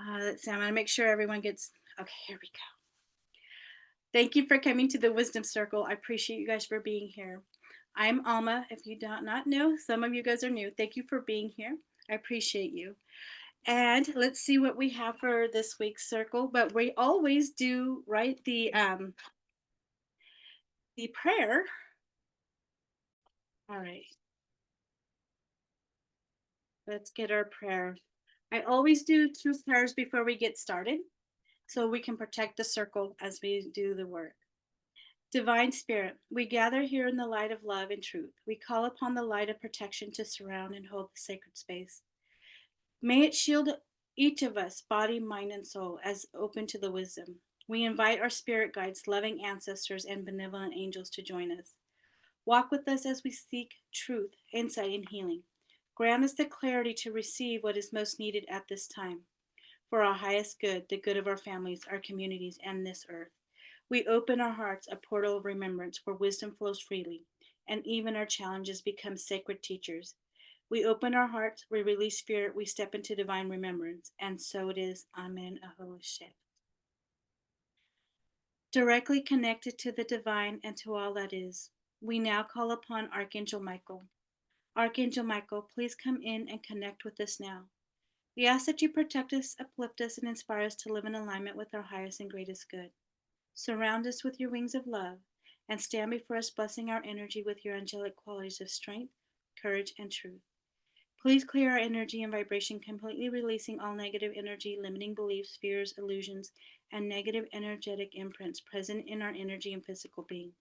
Let's see, I'm going to make sure everyone gets. Okay, here we go. Thank you for coming to the Wisdom Circle. I appreciate you guys for being here. I'm Alma. If you do not know, some of you guys are new. Thank you for being here. I appreciate you. And let's see what we have for this week's circle. But we always do right the prayer. All right, let's get our prayer. I always do two prayers before we get started, so we can protect the circle as we do the work. Divine Spirit, we gather here in the light of love and truth. We call upon the light of protection to surround and hold the sacred space. May it shield each of us, body, mind, and soul, as open to the wisdom. We invite our spirit guides, loving ancestors, and benevolent angels to join us. Walk with us as we seek truth, insight, and healing. Grant us the clarity to receive what is most needed at this time for our highest good, the good of our families, our communities, and this earth. We open our hearts, a portal of remembrance where wisdom flows freely, and even our challenges become sacred teachers. We open our hearts, we release fear, we step into divine remembrance, and so it is. Amen. Ahoshe. Directly connected to the divine and to all that is, we now call upon Archangel Michael. Archangel Michael, please come in and connect with us now. We ask that you protect us, uplift us, and inspire us to live in alignment with our highest and greatest good. Surround us with your wings of love and stand before us, blessing our energy with your angelic qualities of strength, courage, and truth. Please clear our energy and vibration, completely releasing all negative energy, limiting beliefs, fears, illusions, and negative energetic imprints present in our energy and physical being.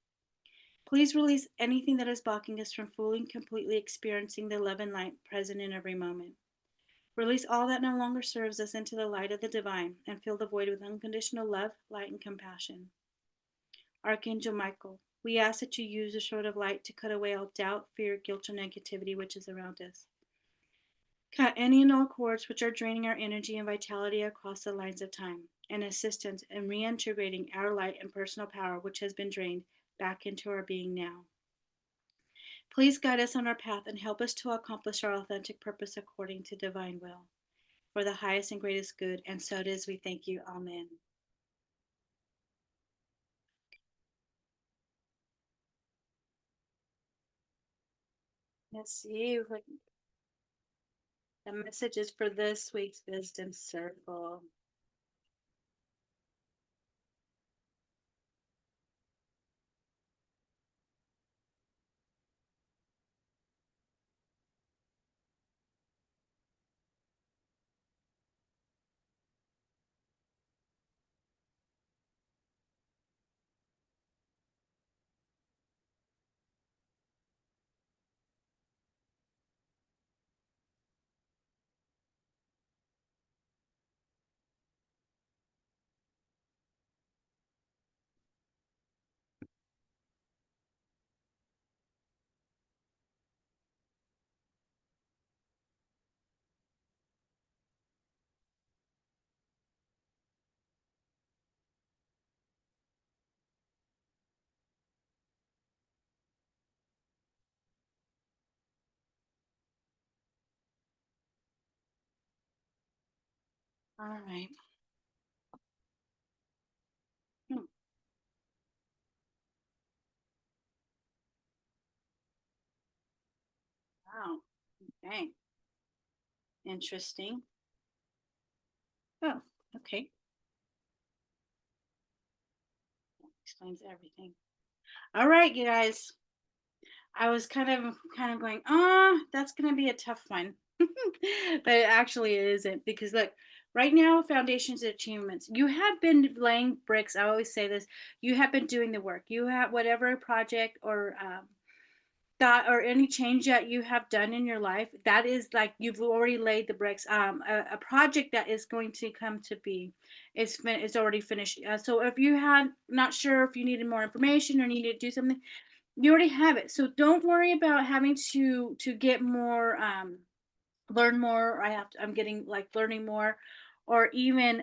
Please release anything that is blocking us from fully and completely experiencing the love and light present in every moment. Release all that no longer serves us into the light of the divine and fill the void with unconditional love, light, and compassion. Archangel Michael, we ask that you use the sword of light to cut away all doubt, fear, guilt, or negativity which is around us. Cut any and all cords which are draining our energy and vitality across the lines of time, and assist us in reintegrating our light and personal power which has been drained back into our being now. Please guide us on our path and help us to accomplish our authentic purpose according to divine will, for the highest and greatest good, and so it is we thank you. Amen. Let's see what the messages for this week's Wisdom Circle. All right. Hmm. Wow. Okay. Interesting. Oh, okay. Explains everything. All right, you guys. I was kind of going, that's gonna be a tough one. But it actually isn't because look, right now, foundations and achievements. You have been laying bricks. I always say this. You have been doing the work. You have whatever project or thought or any change that you have done in your life, that is like you've already laid the bricks. A project that is going to come to be is already finished. So if you had not sure if you needed more information or needed to do something, you already have it. So don't worry about having to get more, learn more. I'm getting like learning more, or even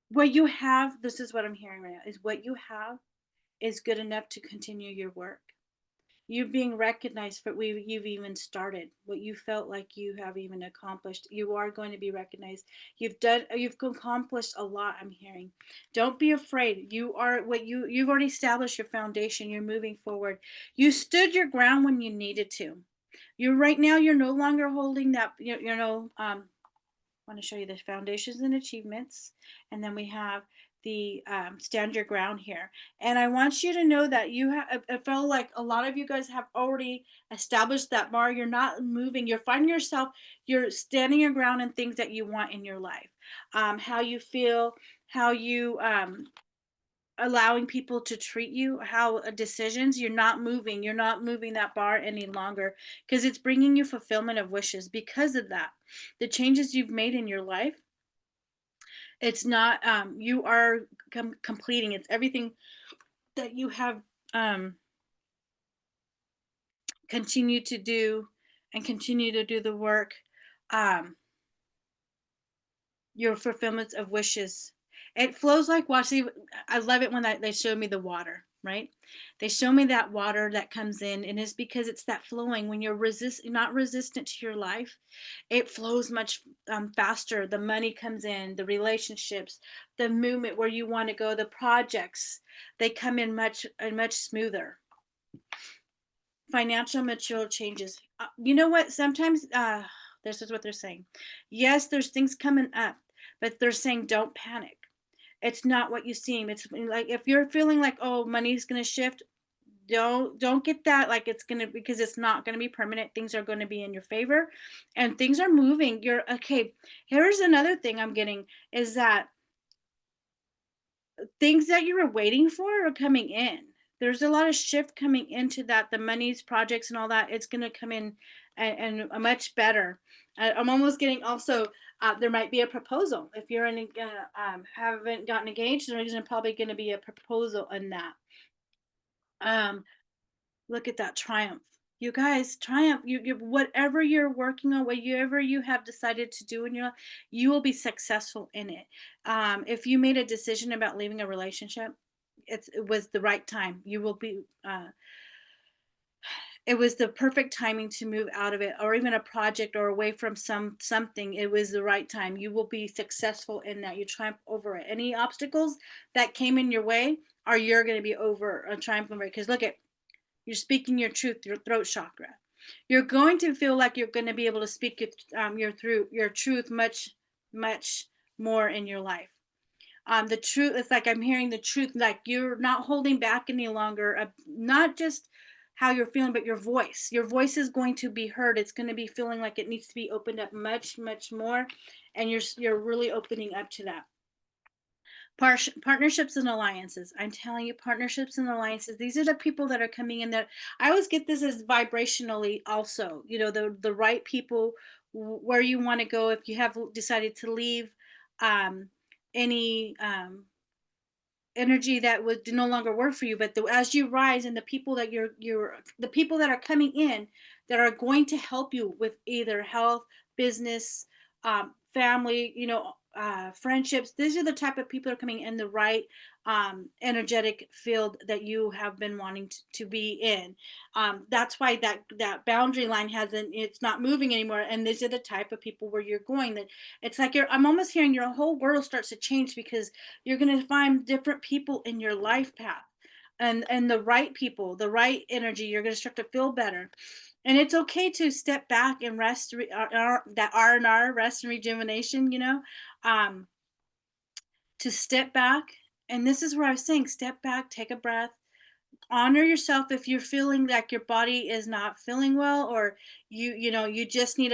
what you have. This is what I'm hearing right now, is what you have is good enough to continue your work. You being recognized for what you've even started, what you felt like you have even accomplished. You are going to be recognized. You've accomplished a lot, I'm hearing. Don't be afraid. You are what you've already established your foundation. You're moving forward. You stood your ground when you needed to. You're right now, you're no longer holding that, want to show you the foundations and achievements. And then we have the stand your ground here. And I want you to know that I feel like a lot of you guys have already established that bar. You're not moving. You're finding yourself, you're standing your ground in things that you want in your life. How you feel, how you, allowing people to treat you, how decisions, you're not moving that bar any longer because it's bringing you fulfillment of wishes because of that. The changes you've made in your life, it's not, you are completing, it's everything that you have um continued to do and continue to do the work. um your fulfillment of wishes. It flows like water. See, I love it when they show me the water, right? They show me that water that comes in, and it's because it's that flowing. When not resistant to your life, it flows much faster. The money comes in, the relationships, the movement where you want to go, the projects, they come in much smoother. Financial material changes. You know what? Sometimes this is what they're saying. Yes, there's things coming up, but they're saying don't panic. It's not what you seem. It's like if you're feeling like, oh, money's going to shift, don't get that like it's going to, because it's not going to be permanent. Things are going to be in your favor and things are moving. You're okay. Here's another thing I'm getting is that things that you were waiting for are coming in. There's a lot of shift coming into that. The monies, projects, and all that. It's going to come in and a much better. I'm almost getting also. There might be a proposal if you're in haven't gotten engaged. There's probably going to be a proposal in that. Um, Look at that triumph. You guys, triumph. You whatever you're working on, whatever you have decided to do in your life, you will be successful in it. If you made a decision about leaving a relationship, it was the right time. You will be. It was the perfect timing to move out of it, or even a project, or away from something. It was the right time. You will be successful in that. You triumph over it. Any obstacles that came in your way, are you're going to be over a triumph over it. Because look at, you're speaking your truth, your throat chakra. You're going to feel like you're going to be able to speak your truth much more in your life. The truth, it's like I'm hearing the truth, like you're not holding back any longer. Not just how you're feeling, but your voice. Your voice is going to be heard. It's going to be feeling like it needs to be opened up much more, and you're really opening up to that. Partnerships and alliances. I'm telling you, partnerships and alliances. These are the people that are coming in. That I always get this as vibrationally. Also, the right people, where you want to go. If you have decided to leave, um, any energy that would no longer work for you, but as you rise, and the people that the people that are coming in, that are going to help you with either health, business, family, friendships. These are the type of people that are coming in the right energetic field that you have been wanting to be in. That's why that boundary line hasn't, it's not moving anymore, and these are the type of people where you're going, that it's like I'm almost hearing your whole world starts to change, because you're going to find different people in your life path, and the right people, the right energy. You're going to start to feel better, and it's okay to step back and rest. That R&R, rest and rejuvenation. Um, to step back, and this is where I was saying, step back, take a breath, honor yourself. If you're feeling like your body is not feeling well, or you just need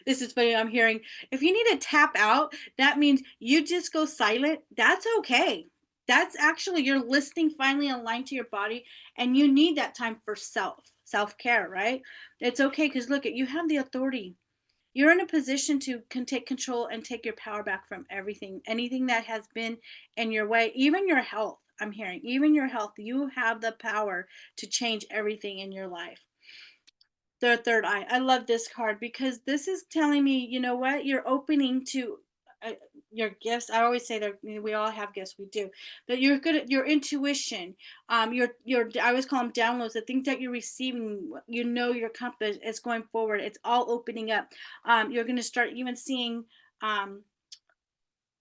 this is funny, I'm hearing, if you need to tap out, that means you just go silent. That's okay. That's actually, you're listening finally aligned to your body, and you need that time for self-care, right? It's okay, because look at, you have the authority. You're in a position to can take control and take your power back from everything, anything that has been in your way, even your health. I'm hearing, even your health, you have the power to change everything in your life. The third eye. I love this card, because this is telling me, you know what? You're opening to. your gifts. I always say that we all have gifts, we do, but you're good at your intuition, your I always call them downloads, the things that you're receiving, you know, your compass is going forward, it's all opening up. You're going to start even seeing, um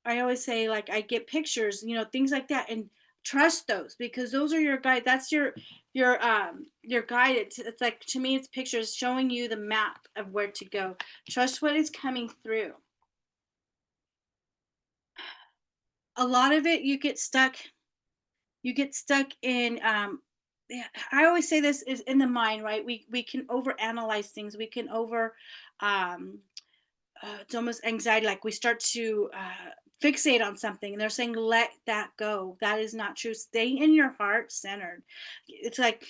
I always say, like, I get pictures, things like that, and trust those, because those are your guide. That's your guide. It's like, to me, it's pictures showing you the map of where to go. Trust what is coming through. A lot of it, you get stuck in, yeah, I always say this is in the mind, right? We can overanalyze things. We can over, um it's almost anxiety, like we start to fixate on something, and they're saying let that go. That is not true. Stay in your heart centered. It's like,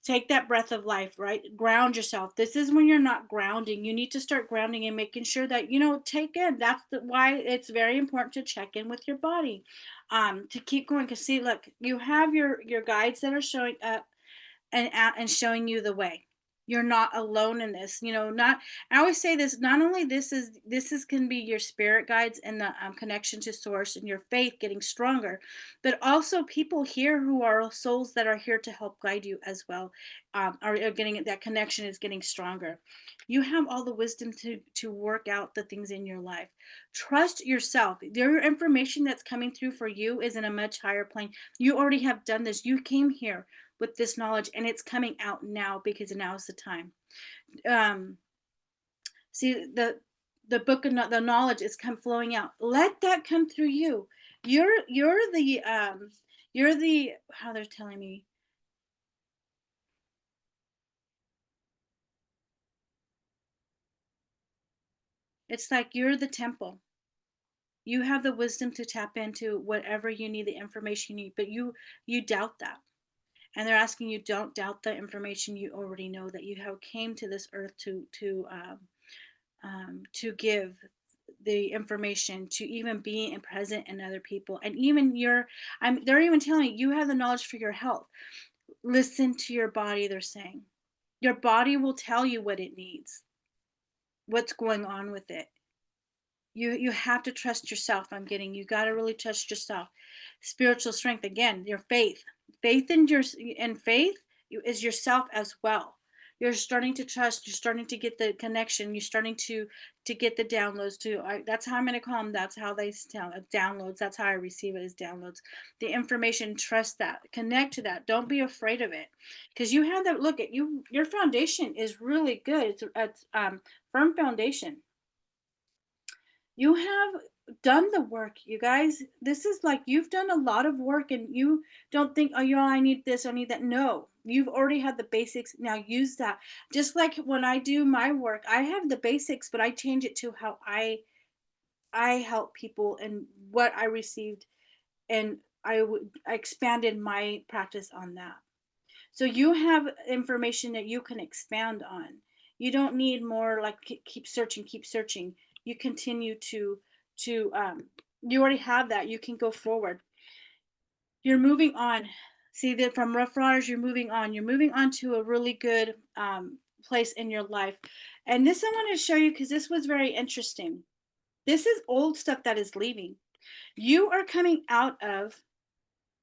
take that breath of life, right? Ground yourself. This is when you're not grounding. You need to start grounding and making sure that, take in. That's why it's very important to check in with your body, to keep going. Because, see, look, you have your guides that are showing up and showing you the way. You're not alone in this. Not, I always say this, not only this is can be your spirit guides and the connection to source and your faith getting stronger, but also people here who are souls that are here to help guide you as well, are getting, that connection is getting stronger. You have all the wisdom to work out the things in your life. Trust yourself. Your information that's coming through for you is in a much higher plane. You already have done this. You came here with this knowledge, and it's coming out now, because now is the time. um See, the book of the knowledge is come flowing out. Let that come through you. You're the how they're telling me, it's like you're the temple. You have the wisdom to tap into whatever you need, the information you need, but you doubt that. And they're asking you, don't doubt the information you already know, that you have came to this earth to give the information, to even be present in other people. And even they're even telling you, you have the knowledge for your health. Listen to your body, they're saying. Your body will tell you what it needs, what's going on with it. You have to trust yourself. You got to really trust yourself. Spiritual strength, again, your faith in your and faith is yourself as well. You're starting to trust. You're starting to get the connection. You're starting to get the downloads too. That's how I'm going to call them. That's how they tell downloads. That's how I receive it, as downloads. The information, trust that. Connect to that. Don't be afraid of it, because you have that. Look at you. Your foundation is really good. It's firm foundation. You have done the work, you guys. This is like, you've done a lot of work, and you don't think, oh, I need this, I need that. No, you've already had the basics. Now use that. Just like when I do my work, I have the basics, but I change it to how I help people and what I received, and I expanded my practice on that. So you have information that you can expand on. You don't need more, like, keep searching, keep searching. You continue to you already have that. You can go forward. You're moving on. See that from rough waters, you're moving on. You're moving on to a really good place in your life. And this I want to show you, because this was very interesting. This is old stuff that is leaving. You are coming out of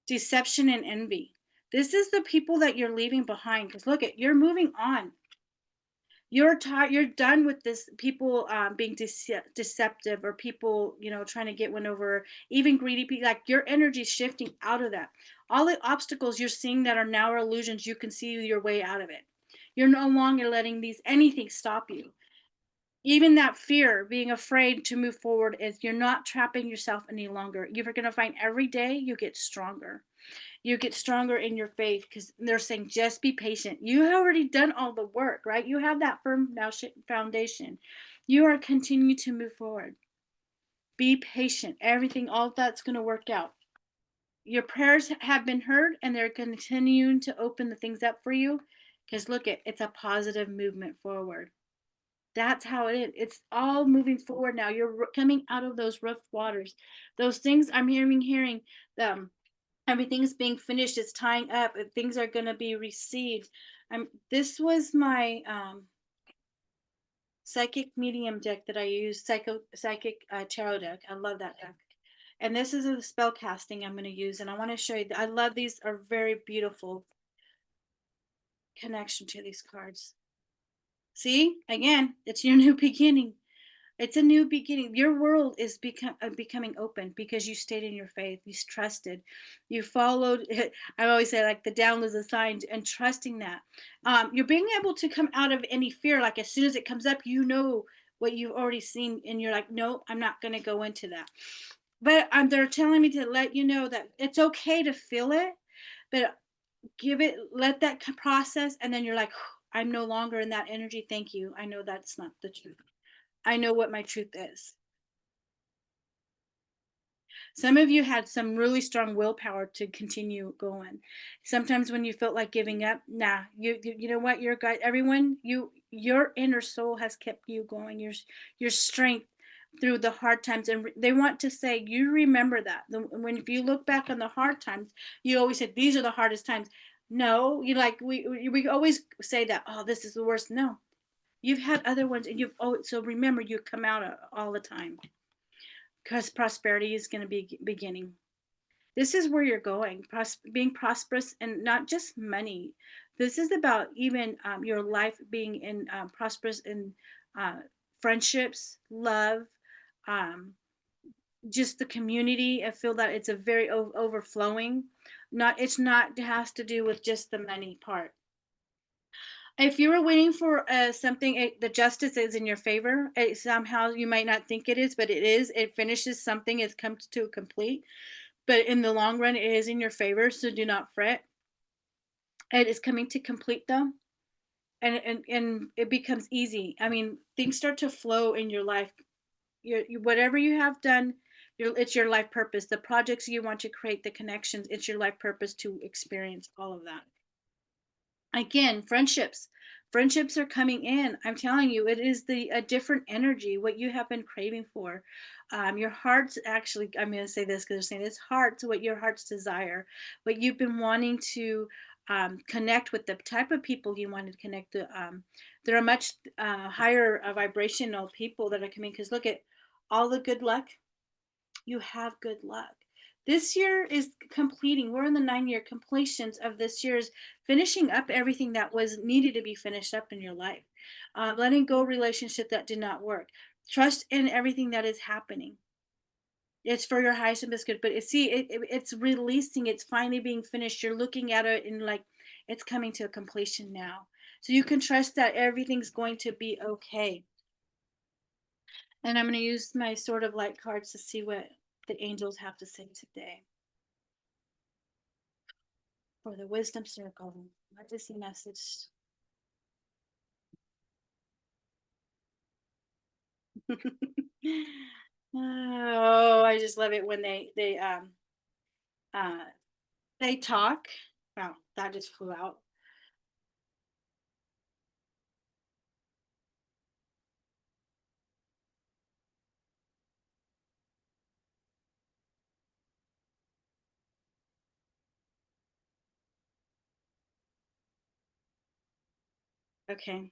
deception and envy. This is the people that you're leaving behind, because look at, you're moving on. You're tired. You're done with this people being deceptive, or people, trying to get one over, even greedy people. Like, your energy shifting out of that. All the obstacles you're seeing that are now illusions, you can see your way out of it. You're no longer letting these anything stop you. Even that fear, being afraid to move forward, is you're not trapping yourself any longer. You're going to find every day you get stronger. You get stronger in your faith, because they're saying, just be patient. You have already done all the work, right? You have that firm foundation. You are continuing to move forward. Be patient. Everything, all of that's going to work out. Your prayers have been heard, and they're continuing to open the things up for you, because look, it's a positive movement forward. That's how it is. It's all moving forward now. You're coming out of those rough waters. Those things I'm hearing, um, everything's being finished. It's tying up. Things are going to be received. This was my psychic medium deck that I use, psychic tarot deck. I love that deck. And this is a spell casting I'm going to use, and I want to show you. I love these; are very beautiful connection to these cards. See, again, it's your new beginning. It's a new beginning. Your world is becoming open because you stayed in your faith. You trusted. You followed. I always say, like, the down is a sign, and trusting that. You're being able to come out of any fear. Like, as soon as it comes up, you know what you've already seen, and you're like, no, I'm not going to go into that. But they're telling me to let you know that it's okay to feel it, but let that process, and then you're like, I'm no longer in that energy. Thank you. I know that's not the truth. I know what my truth is. Some of you had some really strong willpower to continue going. Sometimes when you felt like giving up, nah, you know what? Your guy, everyone, your inner soul has kept you going. Your strength through the hard times, and they want to say, you remember that. When if you look back on the hard times, you always said these are the hardest times. No, you like we always say that. Oh, this is the worst. No, you've had other ones, and you've so remember you come out all the time because prosperity is going to be beginning. This is where you're going, being prosperous, and not just money. This is about even your life being in prosperous in uh, friendships, love, um, just the community. I feel that it's a very overflowing. Not it's not it has to do with just the money part. If you were waiting for something, the justice is in your favor. Somehow you might not think it is, but it is. It finishes something. It comes to a complete. But in the long run, it is in your favor. So do not fret. It is coming to complete them, and it becomes easy. I mean, things start to flow in your life. Whatever you have done, it's your life purpose. The projects you want to create, the connections, it's your life purpose to experience all of that. Again, friendships are coming in. I'm telling you, it is the a different energy, what you have been craving for. Your heart's actually, I'm going to say this because they're saying it's heart, what your heart's desire, what you've been wanting to connect with, the type of people you want to connect to. There are much higher vibrational people that are coming, because look at all the good luck. You have good luck. This year is completing. We're in the 9 year completions of this year's finishing up everything that was needed to be finished up in your life. Letting go relationship that did not work. Trust in everything that is happening. It's for your highest and best good. But it's releasing. It's finally being finished. You're looking at it and like it's coming to a completion now. So you can trust that everything's going to be okay. And I'm going to use my sort of light cards to see what the angels have to say today for the wisdom circle. What is the message? Oh, I just love it when uh they talk. Wow, that just flew out. Okay,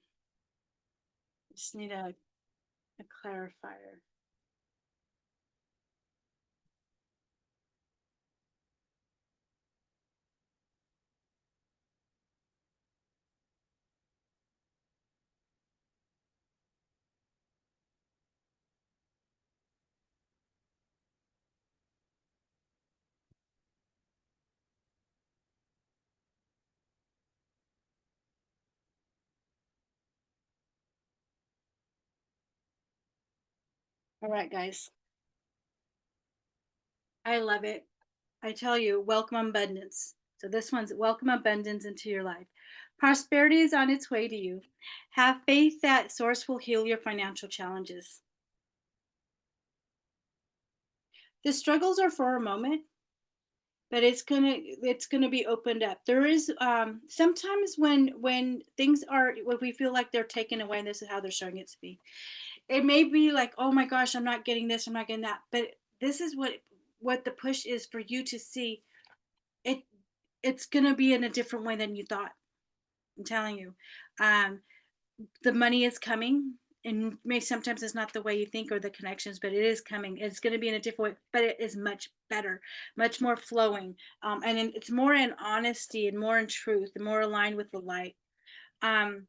just need a clarifier. All right, guys. I love it. I tell you, welcome abundance. So this one's welcome abundance into your life. Prosperity is on its way to you. Have faith that source will heal your financial challenges. The struggles are for a moment, but it's gonna be opened up. There is sometimes when things are, when we feel like they're taken away, and this is how they're showing it to be. It may be like, oh my gosh, I'm not getting this, I'm not getting that. But this is what the push is for you to see it. It's gonna be in a different way than you thought. I'm telling you. Um, the money is coming. and may sometimes it's not the way you think or the connections, but it is coming. It's going to be in a different way, but it is much better, much more flowing, it's more in honesty and more in truth and more aligned with the light. um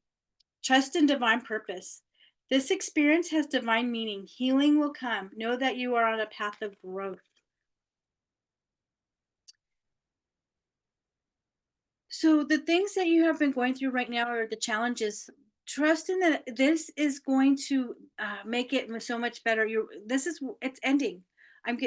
Trust in divine purpose. This experience has divine meaning. Healing will come. Know that you are on a path of growth. So the things that you have been going through right now are the challenges. Trust in that this is going to make it so much better. It's ending.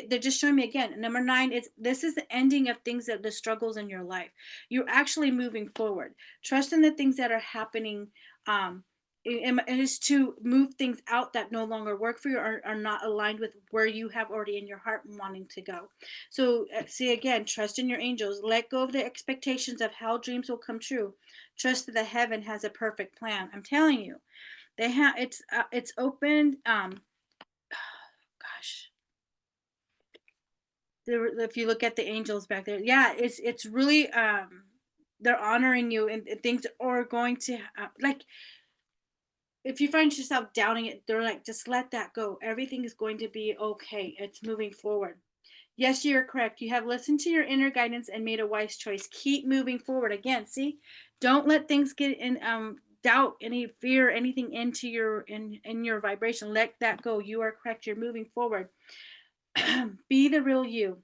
They're just showing me again. Number 9 is this is the ending of things that the struggles in your life. You're actually moving forward. Trust in the things that are happening. Um, and is to move things out that no longer work for you, or are not aligned with where you have already in your heart wanting to go. So, see again, trust in your angels. Let go of the expectations of how dreams will come true. Trust that the heaven has a perfect plan. I'm telling you, it's opened. Gosh, if you look at the angels back there, yeah, it's really they're honoring you, and things are going to like if you find yourself doubting it, they're like, just let that go. Everything is going to be okay. It's moving forward. Yes, you're correct. You have listened to your inner guidance and made a wise choice. Keep moving forward. Again, see, don't let things get in doubt, any fear, anything into in your vibration. Let that go. You are correct. You're moving forward. Be the real you.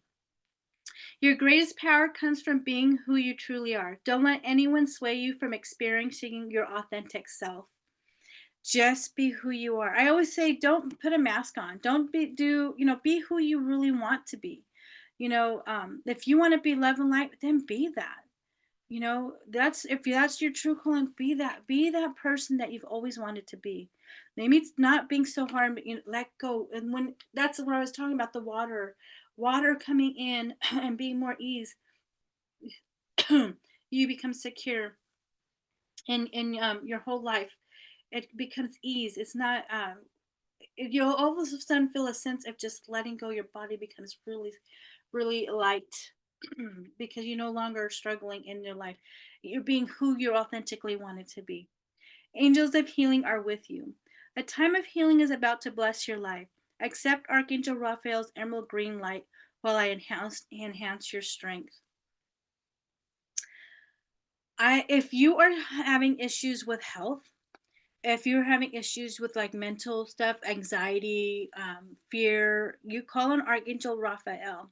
Your greatest power comes from being who you truly are. Don't let anyone sway you from experiencing your authentic self. Just be who you are. I always say don't put a mask on. Don't be who you really want to be. If you want to be love and light, then be that. That's if that's your true calling, be that person that you've always wanted to be. Maybe it's not being so hard, but let go. And when that's what I was talking about, the water coming in and being more ease, you become secure in your whole life. It becomes ease. It's not you'll all of a sudden feel a sense of just letting go. Your body becomes really, really light because you no longer are struggling in your life. You're being who you authentically wanted to be. Angels of healing are with you. A time of healing is about to bless your life. Accept Archangel Raphael's emerald green light while I enhance your strength. If you are having issues with health, if you're having issues with like mental stuff, anxiety, fear, you call on Archangel Raphael.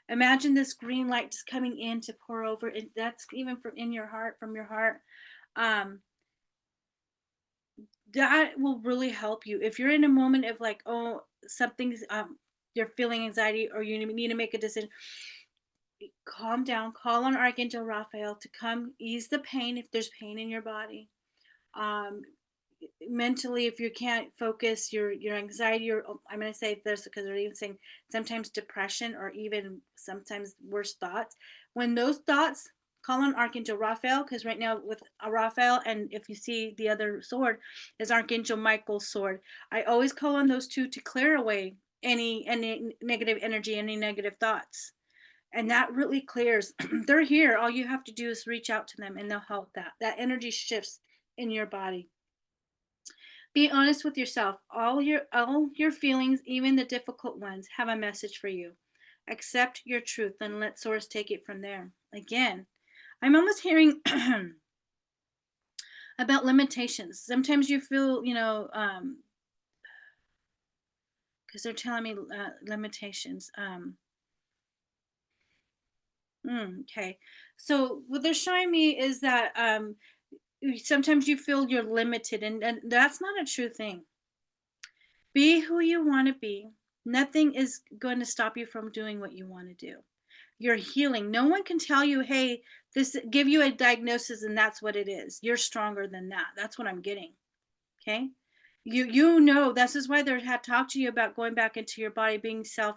Imagine this green light just coming in to pour over, and that's even from your heart. Um, that will really help you. If you're in a moment of like, oh, something's, you're feeling anxiety or you need to make a decision, calm down, call on Archangel Raphael to come ease the pain if there's pain in your body. Um, Mentally, if you can't focus your anxiety, or I'm going to say this because they're even saying sometimes depression or even sometimes worse thoughts, when those thoughts, call on Archangel Raphael, because right now with Raphael, and if you see the other sword is Archangel Michael's sword, I always call on those two to clear away any negative energy, any negative thoughts, and that really clears. They're here. All you have to do is reach out to them and they'll help. That energy shifts in your body. Be honest with yourself. All your feelings, even the difficult ones, have a message for you. Accept your truth and let source take it from there. Again, I'm almost hearing about limitations. Sometimes you feel, because they're telling me limitations. Okay. So what they're showing me is that sometimes you feel you're limited, and that's not a true thing. Be who you want to be. Nothing is going to stop you from doing what you want to do. You're healing. No one can tell you, hey, give you a diagnosis and that's what it is. You're stronger than that. That's what I'm getting. Okay. This is why they had talked to you about going back into your body, being self,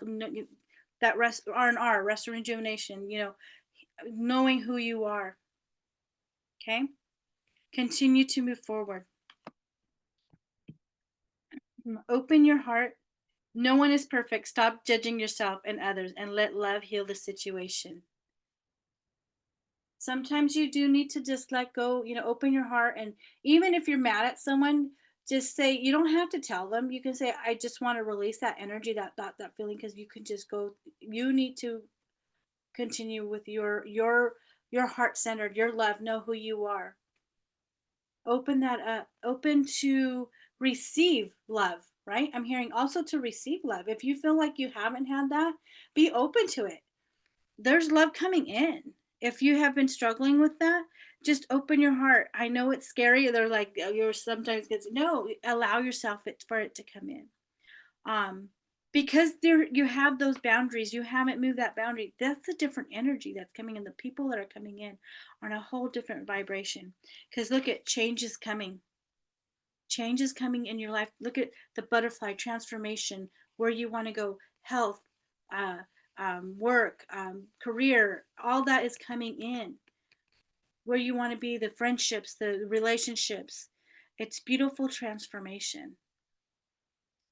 that R&R, rest and rejuvenation, knowing who you are. Okay. Continue to move forward. Open your heart. No one is perfect. Stop judging yourself and others and let love heal the situation. Sometimes you do need to just let go, open your heart. And even if you're mad at someone, Just say, you don't have to tell them. You can say, I just want to release that energy, that thought, that feeling, because you can just go, you need to continue with your heart centered, your love, know who you are. Open that up, open to receive love, right? I'm hearing also to receive love. If you feel like you haven't had that, be open to it. There's love coming in. If you have been struggling with that, just open your heart. I know it's scary. They're like, "Oh, you're sometimes gets," no, allow yourself for it to come in. Um, because there you have those boundaries, you haven't moved that boundary. That's a different energy that's coming in. The people that are coming in are on a whole different vibration. Because look at change is coming. Change is coming in your life. Look at the butterfly transformation, where you want to go, health, uh, work, career, all that is coming in. Where you want to be, the friendships, the relationships. It's beautiful transformation.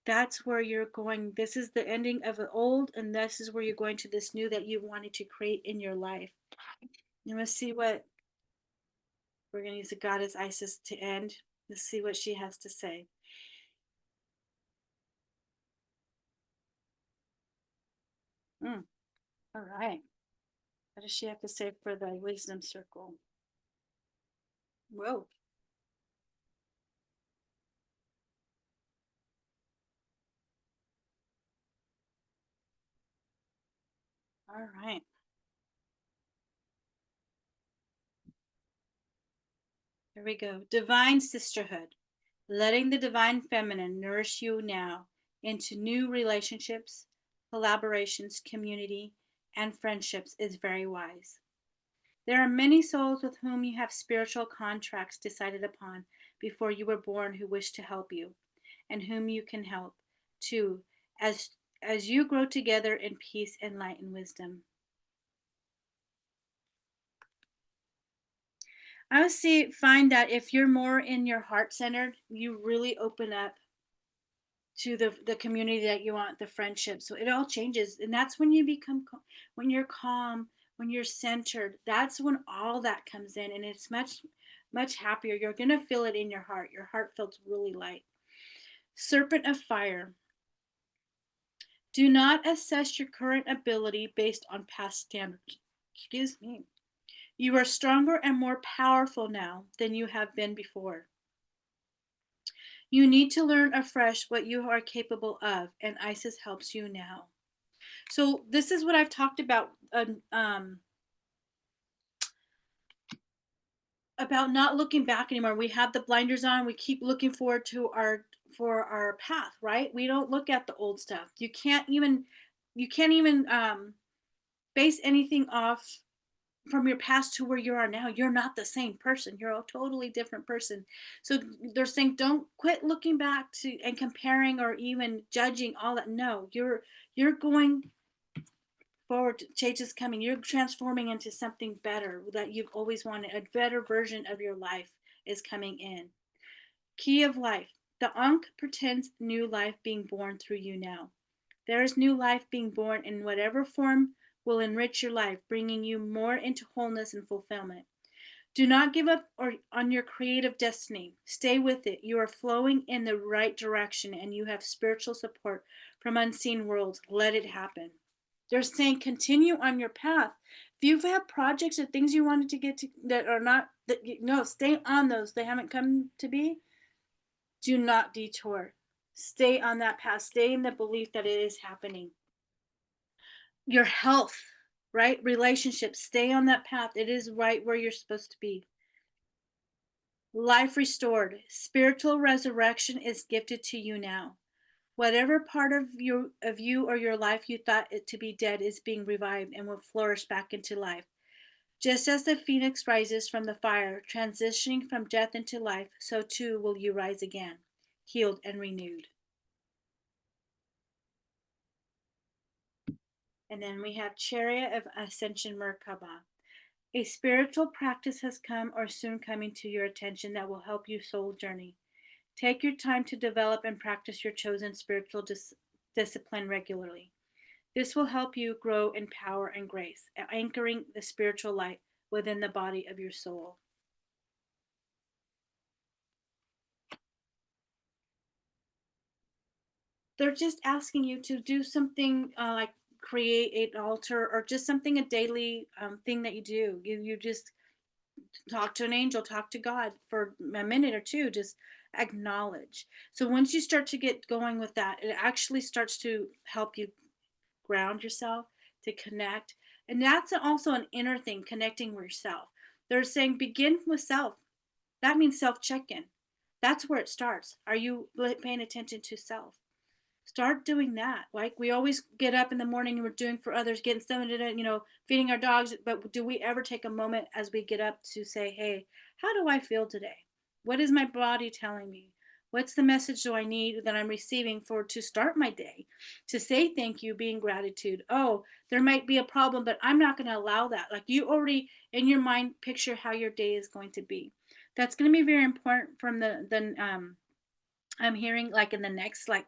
That's where you're going. This is the ending of the old, and this is where you're going to this new that you wanted to create in your life. You must see what we're going to use the goddess Isis to end. Let's see what she has to say. Mm, all right. What does she have to say for the wisdom circle? Whoa. All right. Here we go. Divine sisterhood. Letting the divine feminine nourish you now into new relationships, collaborations, community, and friendships is very wise. There are many souls with whom you have spiritual contracts decided upon before you were born who wish to help you, and whom you can help too, as you grow together in peace and light and wisdom. I would see find that if you're more in your heart centered, you really open up to the community that you want, the friendship. So it all changes, and that's when you become when you're calm, when you're centered. That's when all that comes in, and it's much happier. You're gonna feel it in your heart. Your heart feels really light. Serpent of fire. Do not assess your current ability based on past standards. Excuse me. You are stronger and more powerful now than you have been before. You need to learn afresh what you are capable of, and Isis helps you now. So this is what I've talked about not looking back anymore. We have the blinders on. We keep looking forward to our path, right? We don't look at the old stuff. You can't even base anything off from your past to where you are now. You're not the same person. You're a totally different person. So they're saying don't quit looking back to and comparing or even judging all that. No, you're going forward. Change is coming. You're transforming into something better that you've always wanted. A better version of your life is coming in. Key of life. The Ankh pretends new life being born through you now. There is new life being born in whatever form will enrich your life, bringing you more into wholeness and fulfillment. Do not give up on your creative destiny. Stay with it. You are flowing in the right direction and you have spiritual support from unseen worlds. Let it happen. They're saying continue on your path. If you've had projects or things you wanted to get to that are not, no, stay on those. They haven't come to be. Do not detour. Stay on that path. Stay in the belief that it is happening. Your health, right? Relationships, stay on that path. It is right where you're supposed to be. Life restored. Spiritual resurrection is gifted to you now. Whatever part of you or your life you thought it to be dead is being revived and will flourish back into life. Just as the phoenix rises from the fire, transitioning from death into life, so too will you rise again, healed and renewed. And then we have Chariot of Ascension Merkaba. A spiritual practice has come or soon coming to your attention that will help you soul journey. Take your time to develop and practice your chosen spiritual discipline regularly. This will help you grow in power and grace, anchoring the spiritual light within the body of your soul. They're just asking you to do something like create an altar or just something, a daily thing that you do. You just talk to an angel, talk to God for a minute or two, just acknowledge. So once you start to get going with that, it actually starts to help you ground yourself, to connect. And that's also an inner thing, connecting with yourself. They're saying begin with self. That means self check in. That's where it starts. Are you paying attention to self? Start doing that. Like we always get up in the morning and we're doing for others, getting someone to, feeding our dogs. But do we ever take a moment as we get up to say, hey, how do I feel today? What is my body telling me? What's the message do I need that I'm receiving for to start my day? To say thank you, being gratitude. Oh, there might be a problem, but I'm not going to allow that. Like you already in your mind picture how your day is going to be. That's going to be very important from the I'm hearing like in the next like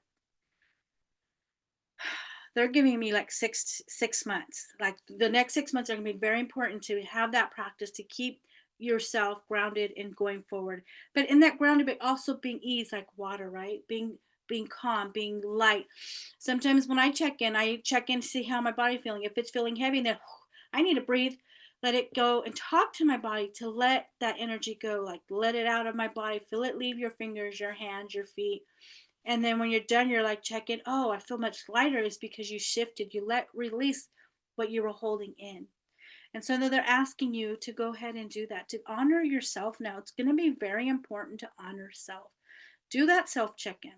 they're giving me like 6 months. Like the next 6 months are going to be very important to have that practice to keep yourself grounded and going forward. But in that grounded, but also being ease like water, right? Being calm, being light. Sometimes when I check in to see how my body feeling. If it's feeling heavy, then I need to breathe, let it go, and talk to my body to let that energy go. Like let it out of my body, feel it leave your fingers, your hands, your feet, and then when you're done, you're like, check in. Oh, I feel much lighter. It's because you shifted. You let release what you were holding in. And so they're asking you to go ahead and do that, to honor yourself now. It's going to be very important to honor self. Do that self check in.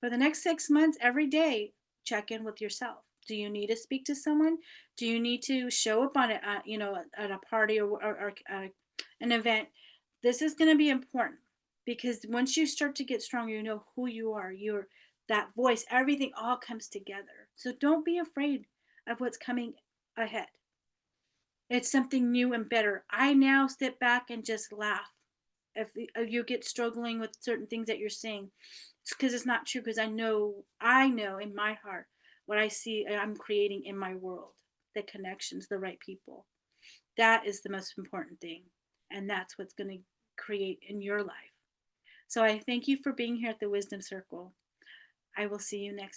For the next 6 months, every day, check in with yourself. Do you need to speak to someone? Do you need to show up on it, at a party or an event? This is going to be important because once you start to get strong, you know who you are. You're that voice. Everything all comes together. So don't be afraid of what's coming ahead. It's something new and better. I now sit back and just laugh if you get struggling with certain things that you're seeing. It's because it's not true, because I know in my heart what I see I'm creating in my world, the connections, the right people. That is the most important thing, and that's what's going to create in your life. So I thank you for being here at the Wisdom Circle. I will see you next